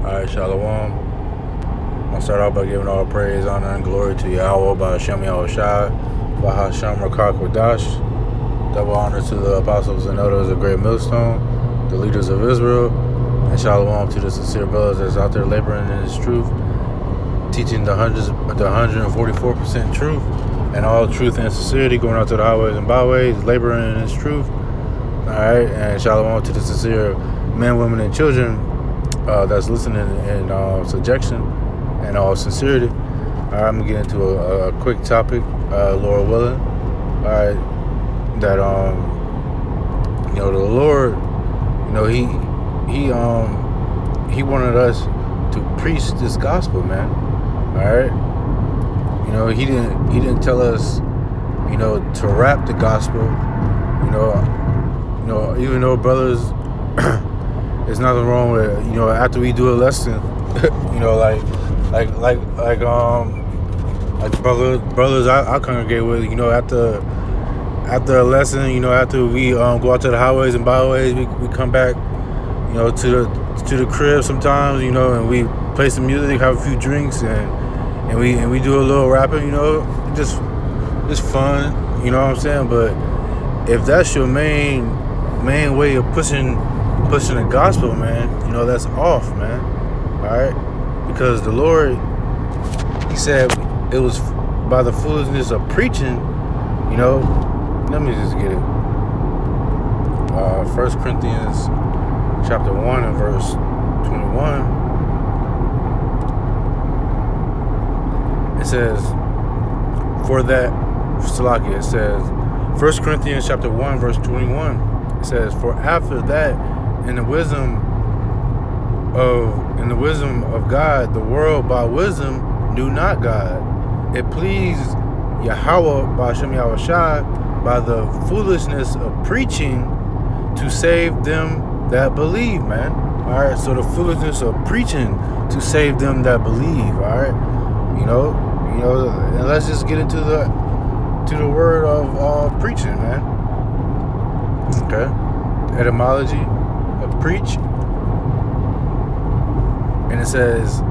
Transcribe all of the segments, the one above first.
Alright, Shalom. I'll start off by giving all praise, honor, and glory to Yahweh, by Hashem Yahweh Shai, by Hashem Rakak Wadash. Double honor to the apostles and elders of Great Millstone, the leaders of Israel, and Shalom to the sincere brothers that's out there laboring in His truth, teaching the 144% truth, and all truth and sincerity, going out to the highways and byways, laboring in His truth. Alright, and Shalom to the sincere men, women, and children that's listening in subjection and all sincerity. Alright, I'm gonna get into a quick topic, Lord willing. Alright, that the Lord, He wanted us to preach this gospel, man. Alright, He didn't tell us, to rap the gospel. Even though brothers, there's nothing wrong with, after we do a lesson, like brothers I congregate with, after a lesson, after we go out to the highways and byways, we come back, to the crib sometimes, and we play some music, have a few drinks, and we do a little rapping, just fun, you know what I'm saying? But if that's your main way of pushing the gospel, man, that's off, man. Alright? Because the Lord, He said it was by the foolishness of preaching, let me just get it. 1 Corinthians chapter 1 and verse 21. It says, for that, Salakia, it says, 1 Corinthians chapter 1 verse 21, it says, for after that, in the wisdom of God, the world by wisdom knew not God. It pleased Yahweh by Hashem Yahweh Shai by the foolishness of preaching to save them that believe, man. Alright, so the foolishness of preaching to save them that believe, alright? And let's just get into the word of preaching, man. Okay? Etymology of preach. And it says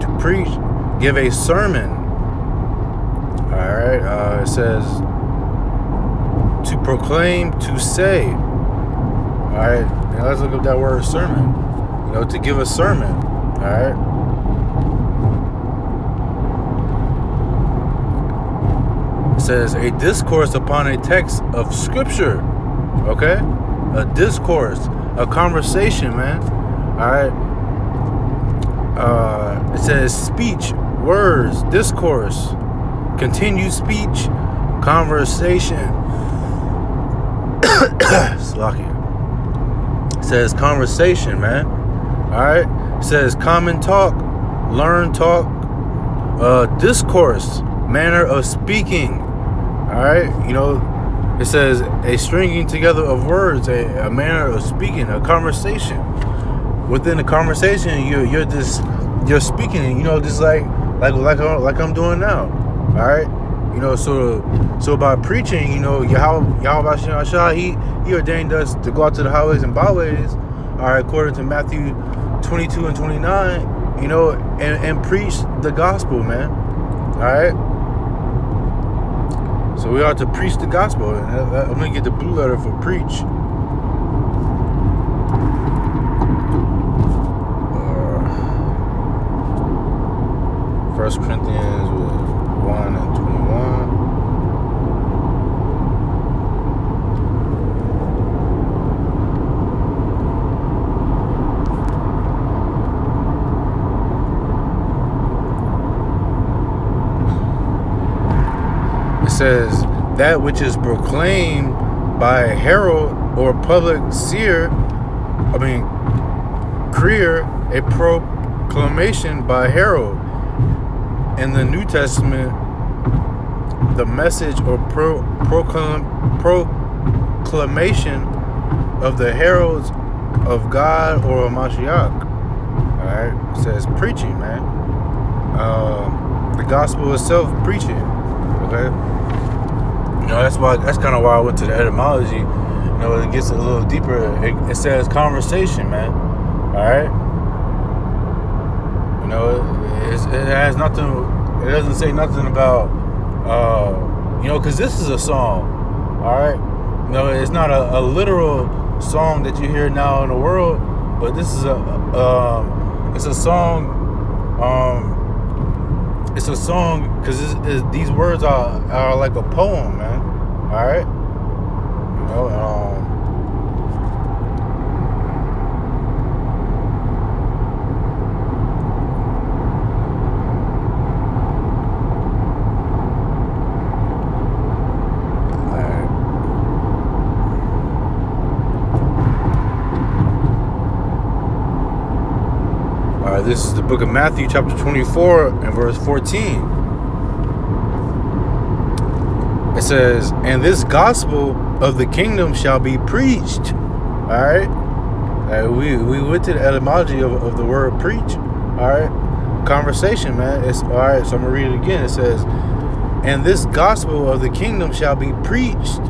to preach, give a sermon. Alright, it says to proclaim, to say. Alright, now let's look up that word sermon. To give a sermon. Alright. It says a discourse upon a text of scripture. Okay? A discourse, a conversation, man. Alright. It says speech, words, discourse, continued speech, conversation. Slacky. It says conversation, man. Alright. It says common talk, learn talk, discourse, manner of speaking. Alright. It says a stringing together of words, a manner of speaking, a conversation. Within the conversation, you're speaking, just like I'm doing now. All right, so by preaching, Yahweh He ordained us to go out to the highways and byways. All right, according to Matthew 22 and 29, and preach the gospel, man. All right. So we ought to preach the gospel. And I'm going to get the blue letter for preach. 1 Corinthians 1 and 21. It says, that which is proclaimed by a herald or public career, a proclamation by herald. In the New Testament, the message or proclamation of the heralds of God or a Mashiach. Alright, it says preaching, man. The gospel itself, preaching. Okay, that's kind of why I went to the etymology. it gets a little deeper. It says conversation, man. All right. It has nothing. It doesn't say nothing about, because this is a song. All right. It's not a literal song that you hear now in the world, but this is it's a song. It's a song because these words are like a poem, man. All right. This is the book of Matthew, chapter 24, and verse 14. It says, "And this gospel of the kingdom shall be preached." All right. We went to the etymology of the word preach. All right. Conversation, man. It's all right. So I'm gonna read it again. It says, "And this gospel of the kingdom shall be preached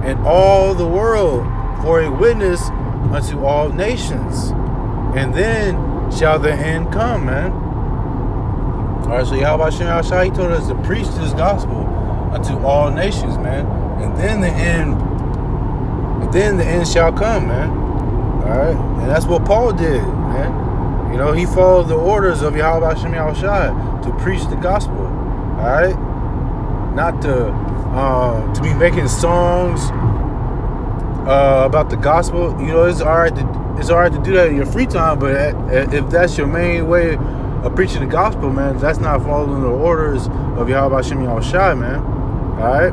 in all the world for a witness unto all nations, and then shall the end come," man. All right, so Yahweh Shem Yahshua, he told us to preach this gospel unto all nations, man, and then the end shall come, man. All right, and that's what Paul did, man. He followed the orders of Yahweh Shem Yahshua to preach the gospel. All right, not to be making songs about the gospel. It's all right to do that in your free time, but if that's your main way of preaching the gospel, man, that's not following the orders of Yahweh Shem Yahushua, man. All right,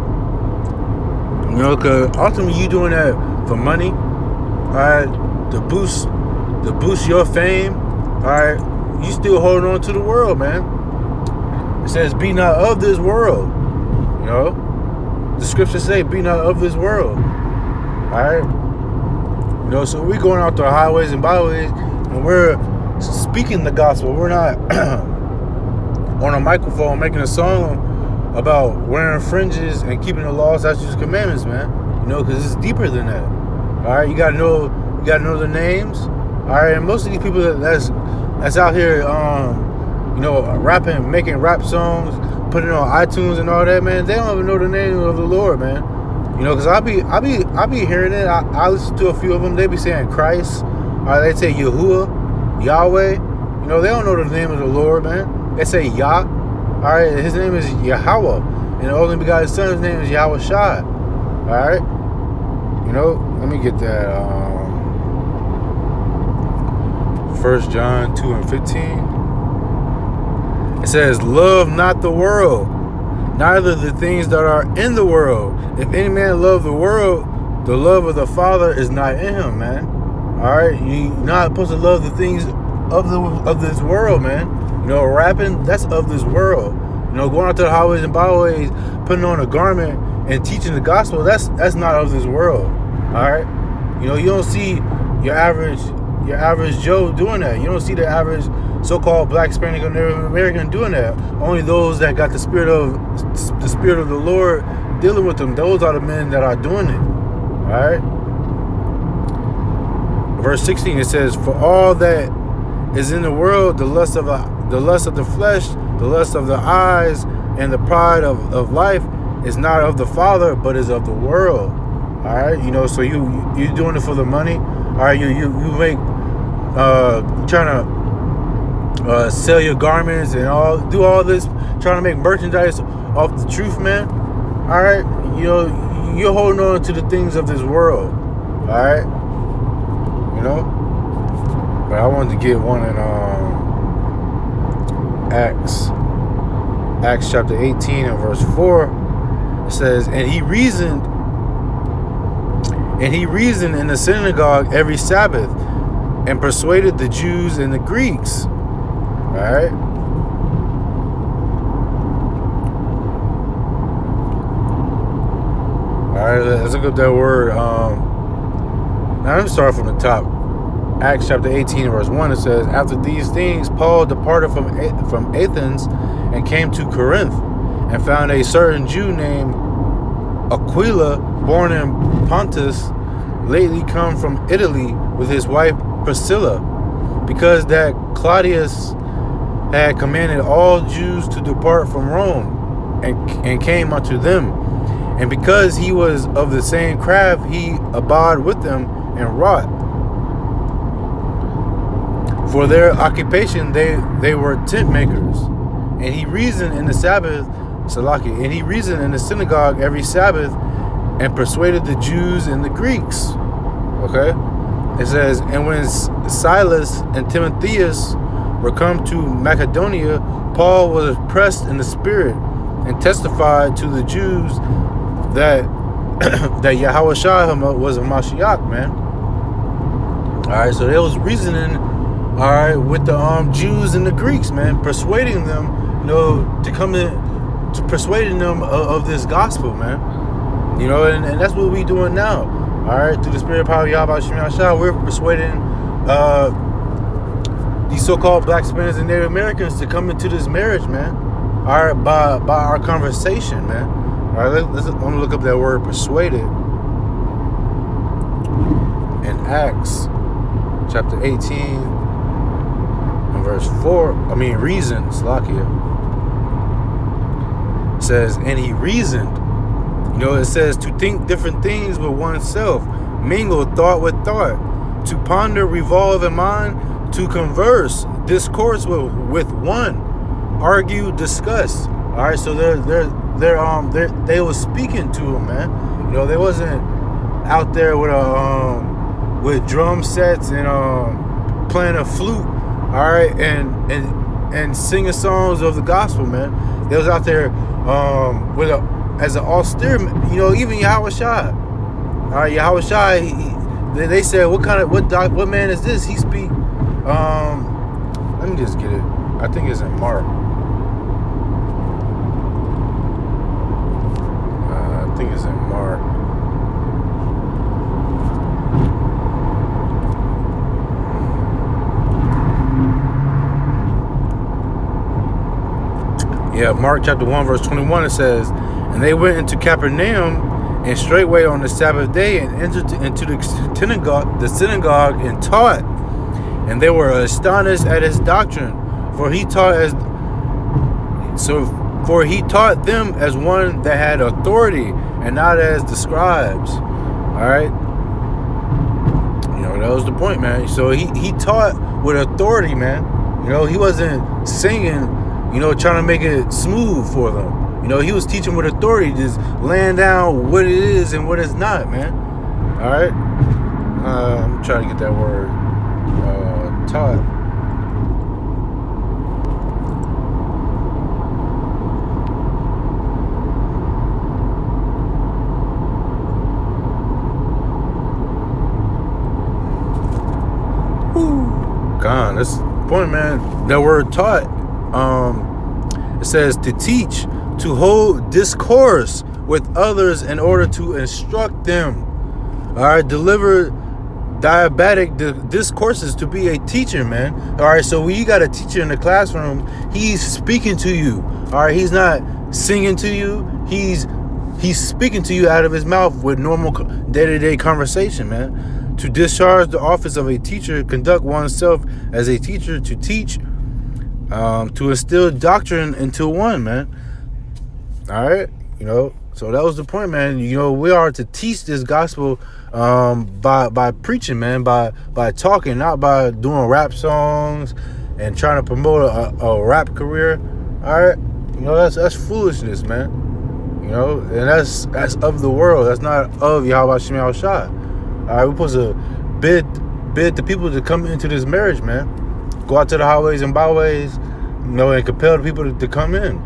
because ultimately you doing that for money, all right, to boost your fame, all right. You still holding on to the world, man. It says, "Be not of this world." The scriptures say, "Be not of this world." All right. So we're going out to the highways and byways, and we're speaking the gospel. We're not on a microphone making a song about wearing fringes and keeping the law, statutes, and commandments, man. Because it's deeper than that. All right, you gotta know the names. All right, and most of these people that's out here, rapping, making rap songs, putting it on iTunes and all that, man. They don't even know the name of the Lord, man. Because I be hearing it. I listen to a few of them. They be saying Christ. They say Yahuwah, Yahweh. They don't know the name of the Lord, man. They say Yah. All right, his name is Yahweh, and the only begotten Son, his name is Yahweh Shai. All right. Let me get that. 1 John 2 and 15. It says, "Love not the world, neither the things that are in the world. If any man love the world, the love of the Father is not in him," man. All right, you're not supposed to love the things of this world, man. Rapping, that's of this world. Going out to the highways and byways, putting on a garment and teaching the gospel, that's not of this world. All right, you don't see your average Joe doing that. You don't see the average so-called Black, Hispanic, or Native American doing that. Only those that got the spirit of the Lord dealing with them. Those are the men that are doing it. All right. Verse 16, it says, "For all that is in the world, the lust of the flesh, the lust of the eyes, and the pride of life is not of the Father, but is of the world." All right. So you doing it for the money. All right. You make trying to sell your garments and do all this, trying to make merchandise off the truth, man. All right, you're holding on to the things of this world. All right, but I wanted to get one in Acts chapter 18 and verse 4. It says, "And he reasoned in the synagogue every Sabbath, and persuaded the Jews and the Greeks." All right. All right, let's look up that word. Now let me start from the top. Acts chapter 18, verse 1, it says, "After these things, Paul departed from Athens and came to Corinth, and found a certain Jew named Aquila, born in Pontus, lately come from Italy with his wife Priscilla, because that Claudius had commanded all Jews to depart from Rome, and came unto them. And because he was of the same craft, he abode with them and wrought. For their occupation they were tent makers. And he reasoned in the Sabbath, and he reasoned in the synagogue every Sabbath, and persuaded the Jews and the Greeks. Okay? It says, and when Silas and Timotheus were come to Macedonia, Paul was pressed in the spirit, and testified to the Jews that that Yahushua was a Mashiach, man. Alright, so they was reasoning, alright, with the Jews and the Greeks, man, persuading them, to come in, to persuading them of this gospel, man. And that's what we doing now. Alright, through the spirit of power of Yahweh Shem Yahshua, we're persuading these so-called black Spaniards and Native Americans to come into this marriage, man. Alright, by our conversation, man. Alright, I'm gonna look up that word persuaded in Acts chapter 18 and verse 4. Reason, Slakia. It says, and he reasoned. It says to think different things with oneself, mingle thought with thought, to ponder, revolve in mind, to converse, discourse with one, argue, discuss. All right, so they was speaking to him, man. They wasn't out there with drum sets and playing a flute, all right, and singing songs of the gospel, man. They was out there as an austere, even Yahushua. All right, Yahushua. They said, what man is this? He speak. Let me just get it. I think it's in Mark. I think it's in Mark. Yeah, Mark chapter 1, verse 21, it says, and they went into Capernaum, and straightway on the Sabbath day, and entered into the synagogue, and taught. And they were astonished at his doctrine, for he taught them as one that had authority, and not as the scribes. All right, that was the point, man. So he taught with authority, man. He wasn't singing, trying to make it smooth for them. He was teaching with authority, just laying down what it is and what it's not, man. All right, I'm trying to get that word. Taught. God, that's the point, man. That word taught, it says to teach, to hold discourse with others in order to instruct them. All right, deliver diabatic discourses, to be a teacher, man. All right, so when you got a teacher in the classroom, he's speaking to you. All right, he's not singing to you. He's speaking to you out of his mouth with normal day-to-day conversation, man. To discharge the office of a teacher, conduct oneself as a teacher, to teach, to instill doctrine into one, man. All right, so that was the point, man. We are to teach this gospel by preaching, man, by talking, not by doing rap songs and trying to promote a rap career. All right, that's foolishness, man. And that's of the world. That's not of Yahweh Shem Yahshua. All right, we're supposed to bid the people to come into this marriage, man. Go out to the highways and byways, and compel the people to come in.